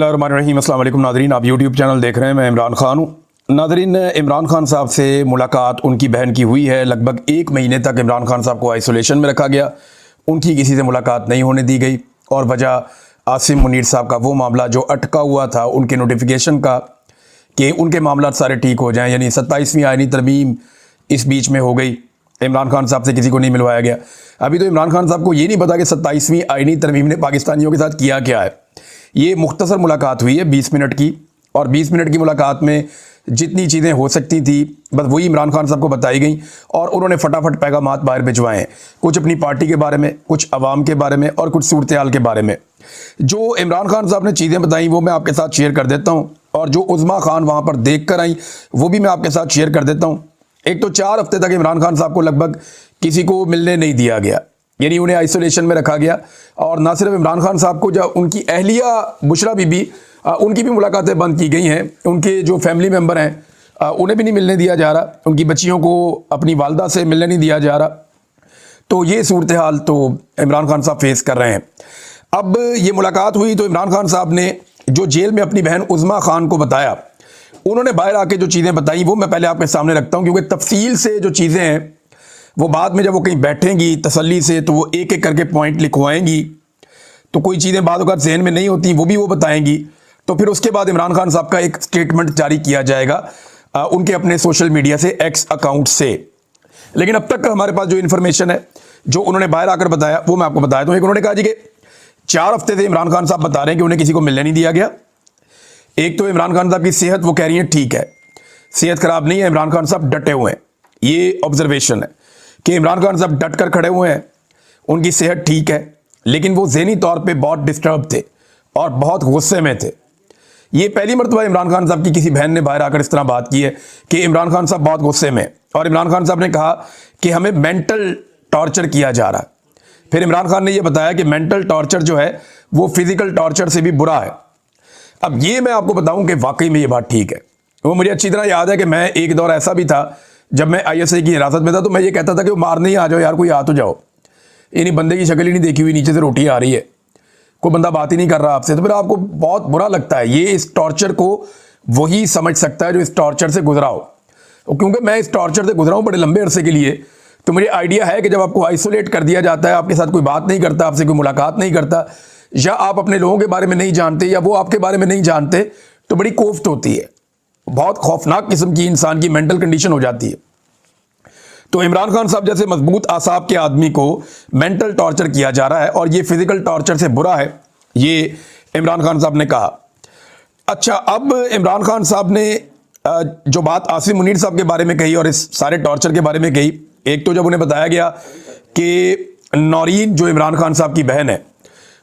रहीम अस्सलाम वालेकुम नादरीन, आप यूट्यूब चैनल देख रहे हैं। मैं इमरान खान हूँ। नादरीन, इमरान खान साहब से मुलाकात उनकी बहन की हुई है। लगभग 1 महीने तक इमरान खान साहब को आइसोलेशन में रखा गया। उनकी किसी से मुलाकात नहीं होने दी गई और वजह आसिम मुनीर साहब का वो मामला जो अटका हुआ था उनके नोटिफिकेशन का, कि उनके मामला सारे ठीक हो जाएँ। यानी 27वीं आईनी तरमीम इस बीच में हो गई। इमरान खान साहब से किसी को नहीं मिलवाया गया। अभी तो इमरान खान साहब को ये नहीं पता कि 27वीं आईनी तरमीम ने पाकिस्तानियों के साथ किया क्या है। ये मुख्तसर मुलाकात हुई है 20 मिनट की, और 20 मिनट की मुलाकात में जितनी चीज़ें हो सकती थी बस वही इमरान खान साहब को बताई गई और उन्होंने फटाफट पैगामात बाहर भिजवाए हैं। कुछ अपनी पार्टी के बारे में, कुछ अवाम के बारे में और कुछ सूरत हाल के बारे में। जो इमरान खान साहब ने चीज़ें बताई वो मैं आपके साथ शेयर कर देता हूँ, और जो उज़्मा खान वहाँ पर देख कर आई वो भी मैं आपके साथ शेयर कर देता हूँ। एक तो 4 हफ्ते तक इमरान खान साहब को लगभग किसी को मिलने नहीं दिया गया, यानी उन्हें आइसोलेशन में रखा गया। और ना सिर्फ इमरान खान साहब को, जब उनकी अहलिया बुशरा बीबी, उनकी भी मुलाकातें बंद की गई हैं। उनके जो फैमिली मेंबर हैं उन्हें भी नहीं मिलने दिया जा रहा। उनकी बच्चियों को अपनी वालदा से मिलने नहीं दिया जा रहा। तो ये सूरत हाल तो इमरान खान साहब फेस कर रहे हैं। अब ये मुलाकात हुई तो इमरान खान साहब ने जो जेल में अपनी बहन उज़्मा खान को बताया, उन्होंने बाहर आके जो चीज़ें बताई वो मैं पहले आपके सामने रखता हूँ, क्योंकि तफसील से जो चीज़ें हैं वो बाद में जब वो कहीं बैठेंगी तसल्ली से तो वो एक एक करके पॉइंट लिखवाएंगी। तो कोई चीज़ें बाद अगर जहन में नहीं होती वो भी वो बताएंगी। तो फिर उसके बाद इमरान खान साहब का एक स्टेटमेंट जारी किया जाएगा उनके अपने सोशल मीडिया से, एक्स अकाउंट से। लेकिन अब तक हमारे पास जो इन्फॉर्मेशन है जो उन्होंने बाहर आकर बताया वो मैं आपको बताया दूँ। एक उन्होंने कहा जी कि 4 हफ्ते से इमरान खान साहब बता रहे हैं कि उन्हें किसी को मिलने नहीं दिया गया। एक तो इमरान खान साहब की सेहत वो कह रही है ठीक है, सेहत खराब नहीं है, इमरान खान साहब डटे हुए हैं। ये ऑब्जर्वेशन है कि इमरान खान साहब डट कर खड़े हुए हैं, उनकी सेहत ठीक है, लेकिन वो ज़हनी तौर पे बहुत डिस्टर्ब थे और बहुत गुस्से में थे। ये पहली मरतबा इमरान खान साहब की किसी बहन ने बाहर आकर इस तरह बात की है कि इमरान खान साहब बहुत गुस्से में। और इमरान खान साहब ने कहा कि हमें मेंटल टॉर्चर किया जा रहा है। फिर इमरान खान ने यह बताया कि मेंटल टॉर्चर जो है वो फिजिकल टॉर्चर से भी बुरा है। अब ये मैं आपको बताऊं कि वाकई में ये बात ठीक है। वो मुझे अच्छी तरह याद है कि मैं एक दौर ऐसा भी था जब मैं ISI की हिरासत में था, तो मैं ये कहता था कि वो मारने ही आ जाओ यार, कोई आ तो जाओ। इन्हीं बंदे की शक्ल ही नहीं देखी हुई, नीचे से रोटी आ रही है, कोई बंदा बात ही नहीं कर रहा आपसे, तो फिर आपको बहुत बुरा लगता है। ये इस टॉर्चर को वही समझ सकता है जो इस टॉर्चर से गुजरा हो। क्योंकि मैं इस टॉर्चर से गुजरा हूँ बड़े लंबे अरसे के लिए, तो मुझे आइडिया है कि जब आपको आइसोलेट कर दिया जाता है, आपके साथ कोई बात नहीं करता, आपसे कोई मुलाकात नहीं करता, या आप अपने लोगों के बारे में नहीं जानते या वो आपके बारे में नहीं जानते, तो बड़ी कोफ्त होती है, बहुत खौफनाक किस्म की इंसान की मेंटल कंडीशन हो जाती है। तो इमरान खान साहब जैसे मजबूत आसाब के आदमी को मेंटल टॉर्चर किया जा रहा है और ये फिजिकल टॉर्चर से बुरा है, ये इमरान खान साहब ने कहा। अच्छा, अब इमरान खान साहब ने जो बात आसिम मुनीर साहब के बारे में कही और इस सारे टॉर्चर के बारे में कही, एक तो जब उन्हें बताया गया कि नौरीन जो इमरान खान साहब की बहन है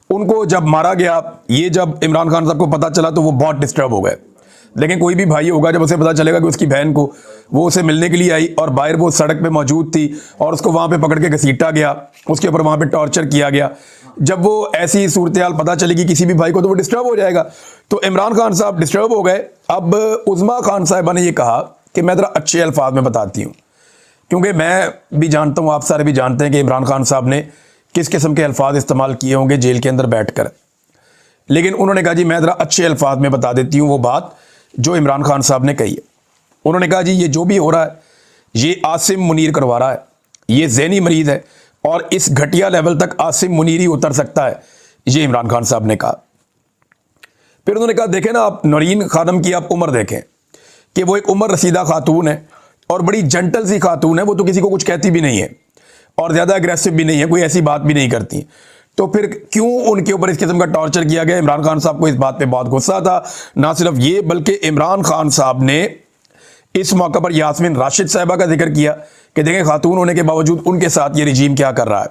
उनको जब मारा गया, ये जब इमरान खान साहब को पता चला तो वो बहुत डिस्टर्ब हो गए। लेकिन कोई भी भाई होगा जब उसे पता चलेगा कि उसकी बहन को, वो उसे मिलने के लिए आई और बाहर वो सड़क पे मौजूद थी और उसको वहाँ पे पकड़ के घसीटा गया, उसके ऊपर वहाँ पे टॉर्चर किया गया, जब वो ऐसी सूरत हाल पता चलेगी किसी भी भाई को तो वो डिस्टर्ब हो जाएगा। तो इमरान खान साहब डिस्टर्ब हो गए। अब उज़्मा खान साहिबा ने ये कहा कि मैं ज़रा अच्छे अल्फाज में बताती हूँ, क्योंकि मैं भी जानता हूँ, आप सारे भी जानते हैं कि इमरान खान साहब ने किस किस्म के अल्फाज इस्तेमाल किए होंगे जेल के अंदर बैठकर। लेकिन उन्होंने कहा जी मैं ज़रा अच्छे अल्फाज में बता देती हूँ वो बात जो इमरान खान साहब ने कही है। उन्होंने कहा जी ये जो भी हो रहा है ये आसिम मुनीर करवा रहा है, ये ज़हनी मरीज़ है और इस घटिया लेवल तक आसिम मुनीर ही उतर सकता है, ये इमरान खान साहब ने कहा। फिर उन्होंने कहा देखें ना आप नौरीन खानम की आप उम्र देखें कि वो एक उम्र रसीदा खातून है और बड़ी जेंटल सी खातून है, वो तो किसी को कुछ कहती भी नहीं है और ज़्यादा एग्रेसिव भी नहीं है, कोई ऐसी बात भी नहीं करती। तो फिर क्यों उनके ऊपर इस किस्म का टॉर्चर किया गया? इमरान खान साहब को इस बात पे बहुत गुस्सा था। ना सिर्फ ये बल्कि इमरान खान साहब ने इस मौके पर यास्मीन राशिद साहिबा का जिक्र किया कि देखें खातून होने के बावजूद उनके साथ ये रिजीम क्या कर रहा है।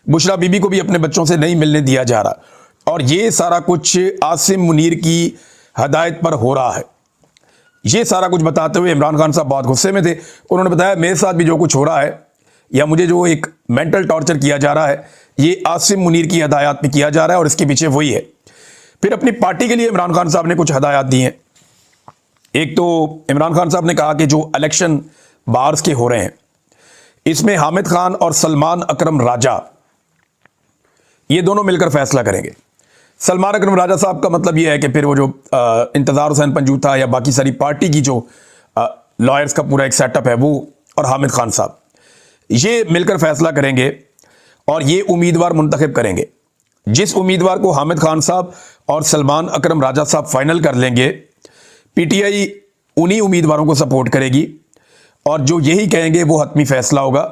बुशरा बीबी को भी अपने बच्चों से नहीं मिलने दिया जा रहा और ये सारा कुछ आसिम मुनीर की हदायत पर हो रहा है। ये सारा कुछ बताते हुए इमरान खान साहब बहुत गुस्से में थे। उन्होंने बताया मेरे साथ भी जो कुछ हो रहा है या मुझे जो एक मेंटल टॉर्चर किया जा रहा है ये आसिम मुनीर की हदायत पे किया जा रहा है और इसके पीछे वही है। फिर अपनी पार्टी के लिए इमरान खान साहब ने कुछ हदायत दी हैं। एक तो इमरान खान साहब ने कहा कि जो इलेक्शन बार्स के हो रहे हैं इसमें हामिद खान और सलमान अकरम राजा ये दोनों मिलकर फैसला करेंगे। सलमान अकरम राजा साहब का मतलब ये है कि फिर वो जो इंतज़ार हुसैन पंजूथा या बाकी सारी पार्टी की जो लॉयर्स का पूरा एक सेटअप है वो, और हामिद खान साहब, ये मिलकर फैसला करेंगे और ये उम्मीदवार मुंतखब करेंगे। जिस उम्मीदवार को हामिद खान साहब और सलमान अकरम राजा साहब फाइनल कर लेंगे, पीटीआई उन्हीं उम्मीदवारों को सपोर्ट करेगी और जो यही कहेंगे वो हतमी फैसला होगा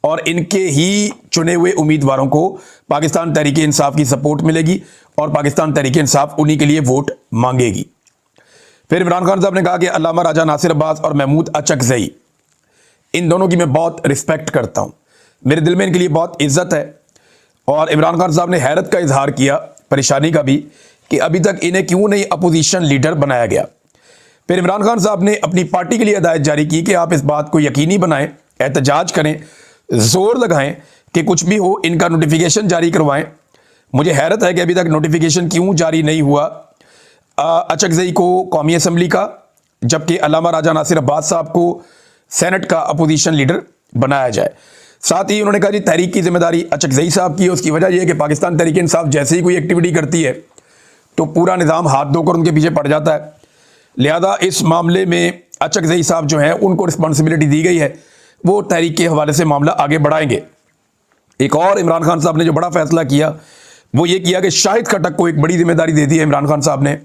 और इनके ही चुने हुए उम्मीदवारों को पाकिस्तान तहरीक इंसाफ की सपोर्ट मिलेगी और पाकिस्तान तहरीक इंसाफ उन्हीं के लिए वोट मांगेगी। फिर इमरान खान साहब ने कहा कि अल्लामा राजा नासिर अब्बास और महमूद अचकज़ई, इन दोनों की मैं बहुत रिस्पेक्ट करता हूं, मेरे दिल में इनके लिए बहुत इज्जत है। और इमरान खान साहब ने हैरत का इजहार किया, परेशानी का भी, कि अभी तक इन्हें क्यों नहीं अपोजिशन लीडर बनाया गया। फिर इमरान खान साहब ने अपनी पार्टी के लिए हिदायत जारी की कि आप इस बात को यकीनी बनाएं, एहतजाज करें, जोर लगाएं कि कुछ भी हो इनका नोटिफिकेशन जारी करवाएं। मुझे हैरत है कि अभी तक नोटिफिकेशन क्यों जारी नहीं हुआ अचकज़ई को कौमी असम्बली का, जबकि अल्लामा राजा नासिर अब्बास साहब को सेनेट का अपोजिशन लीडर बनाया जाए। साथ ही उन्होंने कहा जी तहरीक की जिम्मेदारी अचकज़ई साहब की है। उसकी वजह यह है कि पाकिस्तान तहरीक इंसाफ जैसे ही कोई एक्टिविटी करती है तो पूरा निज़ाम हाथ धोकर उनके पीछे पड़ जाता है। लिहाजा इस मामले में अचकज़ई साहब जो हैं उनको रिस्पॉन्सिबिलिटी दी गई है, वो तहरीक के हवाले से मामला आगे बढ़ाएंगे। एक और इमरान खान साहब ने जो बड़ा फैसला किया वो ये किया कि शाहिद खट्टक को एक बड़ी जिम्मेदारी दे दी है इमरान खान साहब ने,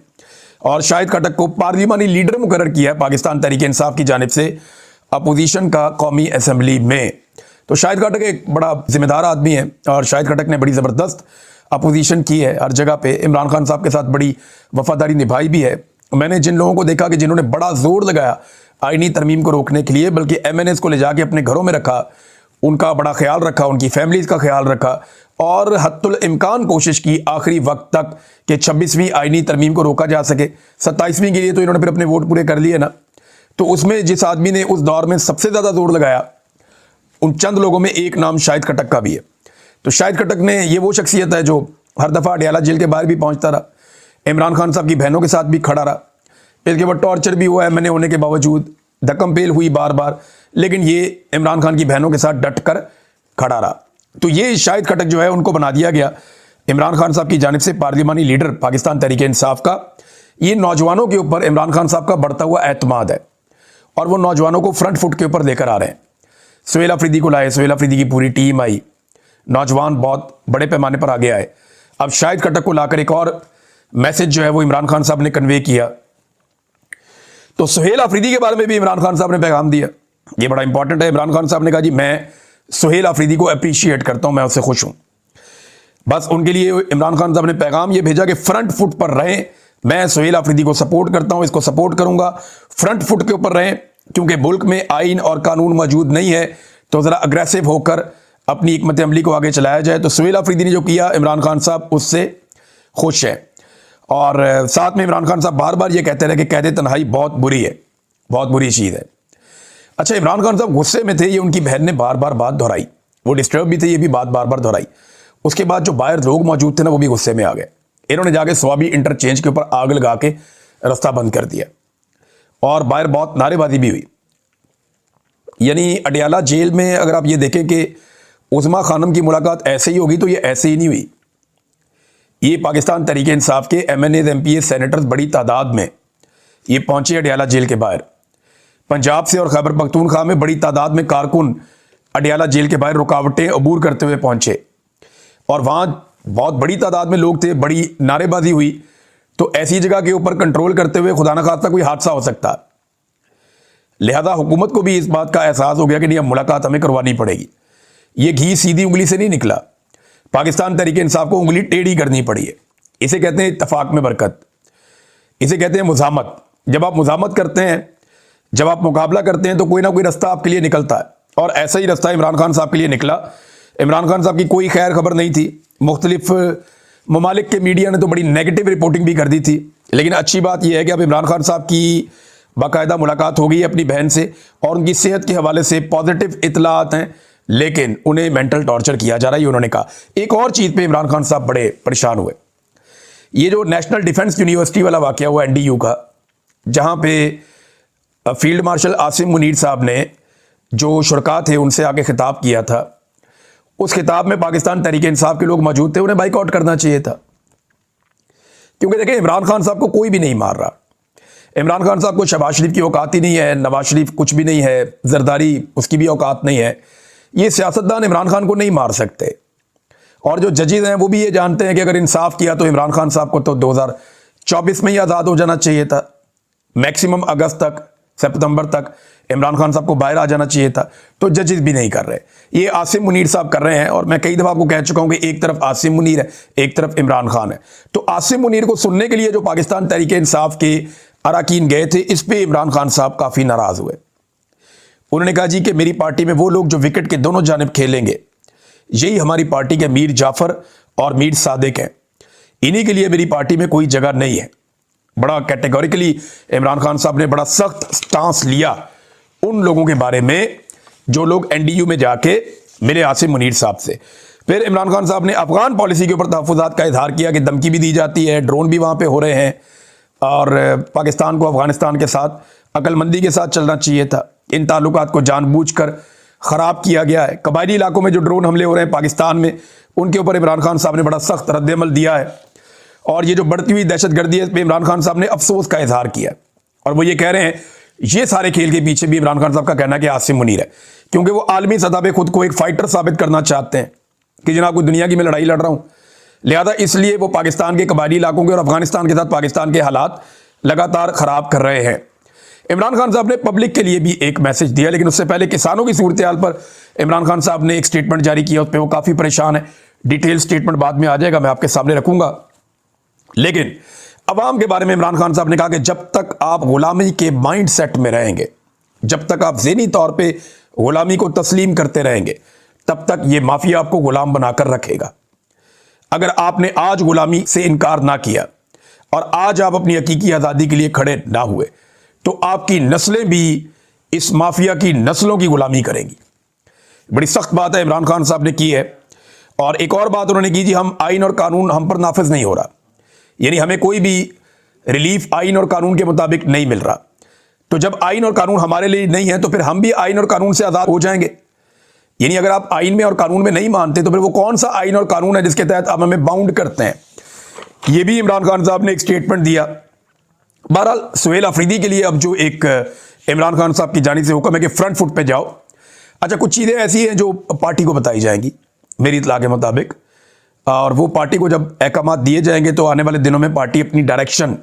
और शाहिद खट्टक को पार्लिमानी लीडर मुकर्रर किया है पाकिस्तान तहरीक इंसाफ की जानिब से अपोजिशन का कौमी असम्बली में। तो शाहिद खट्टक एक बड़ा जिम्मेदार आदमी है और शाहिद खट्टक ने बड़ी ज़बरदस्त अपोजिशन की है हर जगह पे, इमरान खान साहब के साथ बड़ी वफादारी निभाई भी है। मैंने जिन लोगों को देखा कि जिन्होंने बड़ा जोर लगाया आईनी तरमीम को रोकने के लिए, बल्कि MNAs को ले जाके अपने घरों में रखा, उनका बड़ा ख्याल रखा, उनकी फैमिलीज का ख्याल रखा और हत्तुल इम्कान कोशिश की आखिरी वक्त तक कि 26वीं आईनी तरमीम को रोका जा सके। 27वीं के लिए तो इन्होंने फिर अपने वोट पूरे कर लिए ना। तो उसमें जिस आदमी ने उस दौर में सबसे ज़्यादा जोर लगाया उन चंद लोगों में एक नाम शाहिद खट्टक का भी है। तो शाहिद खट्टक ने, ये वो शख्सियत है जो हर दफ़ा अडयाला जेल के बाहर भी पहुंचता रहा, इमरान खान साहब की बहनों के साथ भी खड़ा रहा, इसके बाद टॉर्चर भी हुआ है MNA होने के बावजूद, धक्कम पेल हुई बार बार, लेकिन ये इमरान खान की बहनों के साथ डट कर खड़ा रहा। तो ये शाहिद खट्टक जो है उनको बना दिया गया इमरान खान साहब की जानिब से पार्लिमानी लीडर पाकिस्तान तहरीक इंसाफ का। ये नौजवानों के ऊपर इमरान खान साहब का बढ़ता हुआ एतमाद है और वो नौजवानों को फ्रंट फुट के ऊपर लेकर आ रहे हैं। सुहेल अफरीदी को लाए, सुहेल अफरीदी की पूरी टीम आई, नौजवान बहुत बड़े पैमाने पर आगे आए। अब शाहिद खट्टक को लाकर एक और मैसेज जो है वो इमरान खान साहब ने कन्वे किया। तो सुहेल अफरीदी के बारे में भी इमरान खान साहब ने पैगाम दिया, ये बड़ा इंपॉर्टेंट है। इमरान खान साहब ने कहा जी मैं सुहेल अफरीदी को अप्रिशिएट करता हूं, मैं उससे खुश हूं। बस उनके लिए इमरान खान साहब ने पैगाम ये भेजा कि फ्रंट फुट पर रहें, मैं सुहेल अफरीदी को सपोर्ट करता हूं, इसको सपोर्ट करूंगा, फ्रंट फुट के ऊपर रहें, क्योंकि मुल्क में आइन और कानून मौजूद नहीं है तो ज़रा अग्रेसिव होकर अपनी हिकमत अमली को आगे चलाया जाए। तो सुहेल अफरीदी ने जो किया इमरान खान साहब उससे खुश है। और साथ में इमरान खान साहब बार बार ये कहते रहे कि कैद तन्हाई बहुत बुरी है, बहुत बुरी चीज़ है। अच्छा, इमरान खान साहब गुस्से में थे, ये उनकी बहन ने बार बार बात दोहराई, वो डिस्टर्ब भी थे, ये भी बात बार बार दोहराई। उसके बाद जो बाहर लोग मौजूद थे ना वो भी गुस्से में आ गए, इन्होंने जाके स्वाबी इंटरचेंज के ऊपर आग लगा के रास्ता बंद कर दिया और बाहर बहुत नारेबाजी भी हुई। यानी अडयाला जेल में अगर आप ये देखें कि उज़मा खानम की मुलाकात ऐसे ही होगी तो ये ऐसे ही नहीं हुई। ये पाकिस्तान तहरीक इंसाफ के MNAs MPs सेनेटर्स बड़ी तादाद में ये पहुंचे अडयाला जेल के बाहर। पंजाब से और खैबर पख्तूनख्वा में बड़ी तादाद में कारकुन अडयाला जेल के बाहर रुकावटें अबूर करते हुए पहुंचे और वहां बहुत बड़ी तादाद में लोग थे, बड़ी नारेबाजी हुई। तो ऐसी जगह के ऊपर कंट्रोल करते हुए खुदा न खास्ता कोई हादसा हो सकता है। लिहाजा हुकूमत को भी इस बात का एहसास हो गया कि नहीं, अब मुलाकात हमें करवानी पड़ेगी। ये घी सीधी उंगली से नहीं निकला, पाकिस्तान तहरीक इंसाफ को उंगली टेढ़ी करनी पड़ी है। इसे कहते हैं इत्तफाक में बरकत, इसे कहते हैं मुज़ामत। जब आप मुज़ामत करते हैं, जब आप मुकाबला करते हैं तो कोई ना कोई रास्ता आपके लिए निकलता है और ऐसा ही रास्ता इमरान खान साहब के लिए निकला। इमरान खान साहब की कोई खैर खबर नहीं थी, मुख्तलिफ ममालिक के मीडिया ने तो बड़ी नेगेटिव रिपोर्टिंग भी कर दी थी, लेकिन अच्छी बात यह है कि अब इमरान खान साहब की बाकायदा मुलाकात हो गई अपनी बहन से और उनकी सेहत के हवाले से पॉजिटिव इतलात हैं, लेकिन उन्हें मेंटल टॉर्चर किया जा रहा है, ये उन्होंने कहा। एक और चीज़ पे इमरान खान साहब बड़े परेशान हुए, ये जो नेशनल डिफेंस यूनिवर्सिटी वाला वाक़या हुआ NDU का, जहाँ पे फील्ड मार्शल आसिम मुनीर साहब ने जो शुरका थे उनसे आके खिताब किया था। उस खिताब में पाकिस्तान तहरीक इंसाफ के लोग मौजूद थे, उन्हें बाइकआउट करना चाहिए था। क्योंकि देखिए इमरान खान साहब को कोई भी नहीं मार रहा। इमरान खान साहब को शहबाज शरीफ की औकात ही नहीं है, नवाज शरीफ कुछ भी नहीं है, जरदारी उसकी भी औकात नहीं है। ये सियासतदान इमरान खान को नहीं मार सकते। और जो जजेज हैं वो भी ये जानते हैं कि अगर इंसाफ किया तो इमरान खान साहब को तो 2024 में ही आज़ाद हो जाना चाहिए था, मैक्सिमम अगस्त तक, सितंबर तक इमरान खान साहब को बाहर आ जाना चाहिए था। तो जजेस भी नहीं कर रहे, ये आसिम मुनीर साहब कर रहे हैं। और मैं कई दफ़ा आपको कह चुका हूं कि एक तरफ आसिम मुनीर है, एक तरफ इमरान खान है। तो आसिम मुनीर को सुनने के लिए जो पाकिस्तान तहरीक इंसाफ के अरकान गए थे, इस पे इमरान खान साहब काफ़ी नाराज़ हुए। उन्होंने कहा जी कि मेरी पार्टी में वो लोग जो विकेट के दोनों जानिब खेलेंगे, यही हमारी पार्टी के मीर जाफर और मीर सादिक हैं, इन्हीं के लिए मेरी पार्टी में कोई जगह नहीं है। बड़ा कैटेगोरिकली इमरान खान साहब ने बड़ा सख्त स्टांस लिया उन लोगों के बारे में जो लोग एनडीयू में जाके मिले आसिम मुनीर साहब से। फिर इमरान खान साहब ने अफगान पॉलिसी के ऊपर तहफ़्फ़ुज़ात का इजहार किया कि धमकी भी दी जाती है, ड्रोन भी वहाँ पे हो रहे हैं और पाकिस्तान को अफगानिस्तान के साथ अक्लमंदी के साथ चलना चाहिए था। इन ताल्लुकात को जानबूझकर ख़राब किया गया है। कबायली इलाकों में जो ड्रोन हमले हो रहे हैं पाकिस्तान में, उनके ऊपर इमरान खान साहब ने बड़ा सख्त रद्द-ए-अमल दिया है। और ये जो बढ़ती हुई दहशतगर्दी है, इस पर इमरान खान साहब ने अफसोस का इजहार किया। और वो ये कह रहे हैं, ये सारे खेल के पीछे भी इमरान खान साहब का कहना है कि आसिम मुनीर है, क्योंकि वो आलमी सतह पे खुद को एक फाइटर साबित करना चाहते हैं कि जनाब कोई दुनिया की मैं लड़ाई लड़ रहा हूँ। लिहाजा इसलिए वो पाकिस्तान के कबायली इलाकों के और अफगानिस्तान के साथ पाकिस्तान के हालात लगातार ख़राब कर रहे हैं। इमरान खान साहब ने पब्लिक के लिए भी एक मैसेज दिया, लेकिन उससे पहले किसानों की सूरत हाल पर इमरान खान साहब ने एक स्टेटमेंट जारी किया। उस पर वो काफ़ी परेशान है। डिटेल स्टेटमेंट बाद में आ जाएगा, मैं आपके सामने रखूंगा। लेकिन अवाम के बारे में इमरान खान साहब ने कहा कि जब तक आप गुलामी के माइंड सेट में रहेंगे, जब तक आप ज़हनी तौर पे गुलामी को तस्लीम करते रहेंगे, तब तक ये माफिया आपको गुलाम बनाकर रखेगा। अगर आपने आज गुलामी से इनकार ना किया और आज आप अपनी हकीकी आज़ादी के लिए खड़े ना हुए, तो आपकी नस्लें भी इस माफिया की नस्लों की गुलामी करेंगी। बड़ी सख्त बात है इमरान खान साहब ने की है। और एक और बात उन्होंने की, जी हम आइन और कानून हम पर नाफिज नहीं हो रहा, यानी हमें कोई भी रिलीफ आइन और कानून के मुताबिक नहीं मिल रहा। तो जब आइन और कानून हमारे लिए नहीं है, तो फिर हम भी आइन और कानून से आज़ाद हो जाएंगे। यानी अगर आप आइन में और कानून में नहीं मानते, तो फिर वो कौन सा आइन और कानून है जिसके तहत आप हमें बाउंड करते हैं। ये भी इमरान खान साहब ने एक स्टेटमेंट दिया। बहरहाल सुहेल अफरीदी के लिए अब जो एक इमरान खान साहब की जानिब से हुक्म है कि फ्रंट फुट पे जाओ। अच्छा, कुछ चीज़ें ऐसी हैं जो पार्टी को बताई जाएंगी मेरी इत्तला के मुताबिक, और वो पार्टी को जब अहकाम दिए जाएंगे तो आने वाले दिनों में पार्टी अपनी डायरेक्शन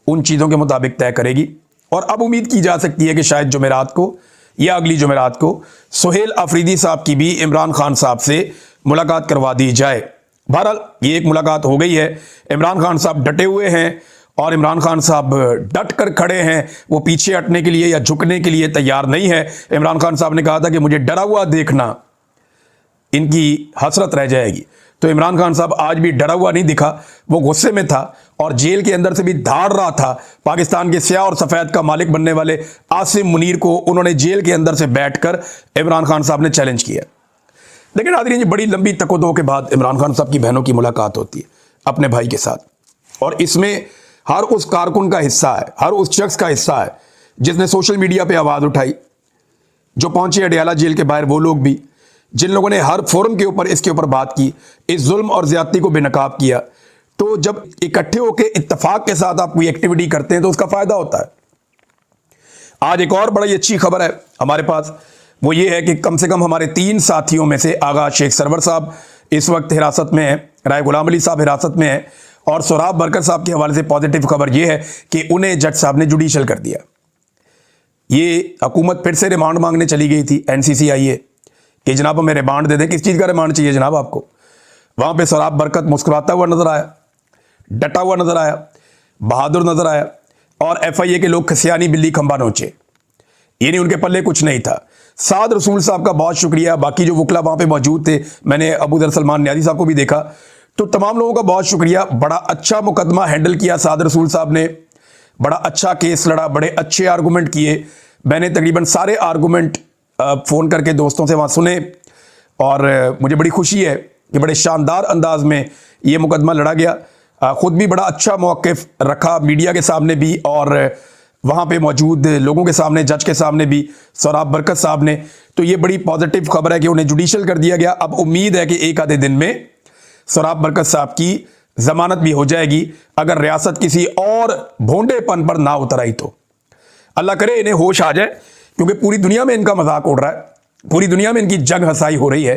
उन चीज़ों के मुताबिक तय करेगी। और अब उम्मीद की जा सकती है कि शायद जुमेरात को या अगली जुमेरात को सुहेल अफरीदी साहब की भी इमरान खान साहब से मुलाकात करवा दी जाए। बहरहाल ये एक मुलाकात हो गई है। इमरान खान साहब डटे हुए हैं और इमरान खान साहब डट कर खड़े हैं, वो पीछे हटने के लिए या झुकने के लिए तैयार नहीं है। इमरान खान साहब ने कहा था कि मुझे डरा हुआ देखना इनकी हसरत रह जाएगी। तो इमरान खान साहब आज भी डरा हुआ नहीं दिखा, वो गुस्से में था और जेल के अंदर से भी धाड़ रहा था। पाकिस्तान के स्याह और सफ़ेद का मालिक बनने वाले आसिम मुनीर को उन्होंने जेल के अंदर से बैठकर इमरान खान साहब ने चैलेंज किया। लेकिन नाज़रीन, बड़ी लंबी तकोदो के बाद इमरान खान साहब की बहनों की मुलाकात होती है अपने भाई के साथ, और इसमें हर उस कारकुन का हिस्सा है, हर उस शख्स का हिस्सा है जिसने सोशल मीडिया पर आवाज़ उठाई, जो पहुंचे अडयाला जेल के बाहर, वो लोग भी जिन लोगों ने हर फोरम के ऊपर इसके ऊपर बात की, इस जुल्म और ज्यादती को बेनकाब किया। तो जब इकट्ठे होकर इत्तेफाक के साथ आप कोई एक्टिविटी करते हैं तो उसका फायदा होता है। आज एक और बड़ी अच्छी खबर है हमारे पास, वो ये है कि कम से कम हमारे 3 साथियों में से आगा शेख सरवर साहब इस वक्त हिरासत में है, राय गुलाम अली साहब हिरासत में है, और सोराब बरकत साहब के हवाले से पॉजिटिव खबर यह है कि उन्हें जज साहब ने जुडिशल कर दिया। ये हुकूमत फिर से रिमांड मांगने चली गई थी NCCIA कि जनाब हमें रिमांड दे दें। किस चीज़ का रिमांड चाहिए जनाब आपको? वहाँ पे सोराब बरकत मुस्कुराता हुआ नजर आया, डटा हुआ नजर आया, बहादुर नजर आया, और FIA के लोग खसियानी बिल्ली खंबा नोचे, यानी उनके पल्ले कुछ नहीं था। साद रसूल साहब का बहुत शुक्रिया, बाकी जो वकला वहाँ पे मौजूद थे, मैंने अबू दर सलमान न्याजी साहब को भी देखा, तो तमाम लोगों का बहुत शुक्रिया। बड़ा अच्छा मुकदमा हैंडल किया साद रसूल साहब ने, बड़ा अच्छा केस लड़ा, बड़े अच्छे आर्गूमेंट किए। मैंने तकरीबन सारे आर्गूमेंट फ़ोन करके दोस्तों से वहाँ सुने, और मुझे बड़ी खुशी है कि बड़े शानदार अंदाज में ये मुकदमा लड़ा गया। ख़ुद भी बड़ा अच्छा मौक़िफ़ रखा मीडिया के सामने भी, और वहाँ पे मौजूद लोगों के सामने, जज के सामने भी, सोराब बरकत साहब ने। तो ये बड़ी पॉजिटिव खबर है कि उन्हें जुडिशल कर दिया गया। अब उम्मीद है कि एक आधे दिन में सोराब बरकत साहब की जमानत भी हो जाएगी अगर रियासत किसी और भोंडेपन पर ना उतर आई तो। अल्लाह करे इन्हें होश आ जाए, क्योंकि पूरी दुनिया में इनका मजाक उड़ रहा है, पूरी दुनिया में इनकी जंग हसाई हो रही है।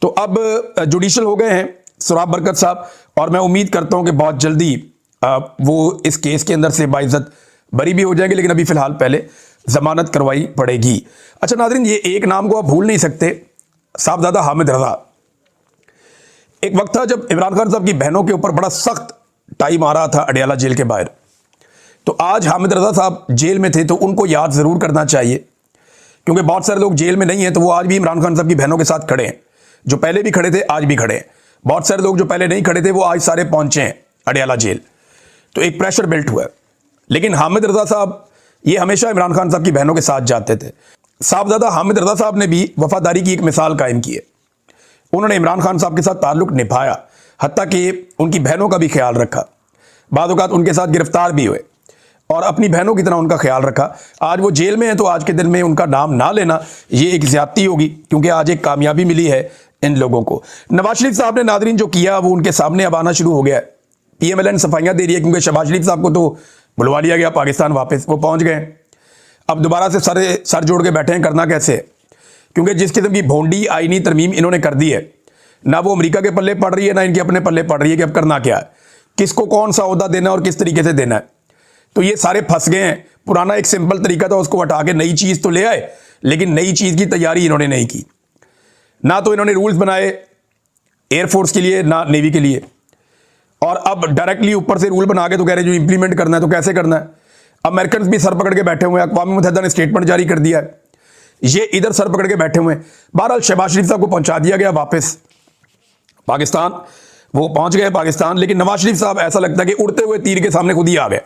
तो अब जुडिशल हो गए हैं सोराब बरकत साहब, और मैं उम्मीद करता हूं कि बहुत जल्दी वो इस केस के अंदर से बाइज्जत बरी भी हो जाएंगे, लेकिन अभी फिलहाल पहले जमानत करवाई पड़ेगी। अच्छा नाज़रीन, ये एक नाम को आप भूल नहीं सकते, साहबजादा हामिद रजा। एक वक्त था जब इमरान खान साहब की बहनों के ऊपर बड़ा सख्त टाइम आ रहा था अडियाला जेल के बाहर। तो आज हामिद रजा साहब जेल में थे, तो उनको याद जरूर करना चाहिए, क्योंकि बहुत सारे लोग जेल में नहीं हैं, तो वो आज भी इमरान खान साहब की बहनों के साथ खड़े हैं। जो पहले भी खड़े थे आज भी खड़े हैं। बहुत सारे लोग जो पहले नहीं खड़े थे वो आज सारे पहुंचे हैं अडियाला जेल। तो एक प्रेशर बिल्ट हुआ है। लेकिन हामिद रजा साहब ये हमेशा इमरान खान साहब की बहनों के साथ जाते थे। साहबजादा हामिद रजा साहब ने भी वफादारी की एक मिसाल कायम की है। उन्होंने इमरान खान साहब के साथ ताल्लुक निभाया, हत्ता कि उनकी बहनों का भी ख्याल रखा। बाद औक़ात उनके साथ गिरफ्तार भी हुए और अपनी बहनों की तरह उनका ख्याल रखा। आज वो जेल में है, तो आज के दिन में उनका नाम ना लेना ये एक ज्यादती होगी, क्योंकि आज एक कामयाबी मिली है इन लोगों को। नवाज शरीफ साहब ने नादरीन जो किया वो उनके सामने अब आना शुरू हो गया है। PMLN सफाइयां दे रही है, क्योंकि शहबाज शरीफ साहब को तो बुलवा लिया गया पाकिस्तान, वापस वो पहुंच गए। अब दोबारा से सर जोड़ के बैठे हैं, करना कैसे, क्योंकि जिस किस्म की भोंडी आईनी तरमीम इन्होंने कर दी है, ना वो अमेरिका के पल्ले पड़ रही है ना इनके अपने पल्ले पड़ रही है कि अब करना क्या है, किसको कौन सा ओहदा देना और किस तरीके से देना है। तो ये सारे फंस गए हैं। पुराना एक सिंपल तरीका था, उसको हटा के नई चीज तो ले आए, लेकिन नई चीज की तैयारी इन्होंने नहीं की। ना तो इन्होंने रूल्स बनाए एयरफोर्स के लिए ना नेवी के लिए, और अब डायरेक्टली ऊपर से रूल बना के तो कह रहे जो इंप्लीमेंट करना है तो कैसे करना है। अमेरिकन भी सर पकड़ के बैठे हुए हैं, अक़वाम मुत्तहिदा ने स्टेटमेंट जारी कर दिया है, ये इधर सर पकड़ के बैठे हुए हैं। बहरहाल शहबाज शरीफ साहब को पहुंचा दिया गया वापस पाकिस्तान, वो पहुंच गए पाकिस्तान। लेकिन नवाज शरीफ साहब ऐसा लगता है कि उड़ते हुए तीर के सामने खुद ही आ गए।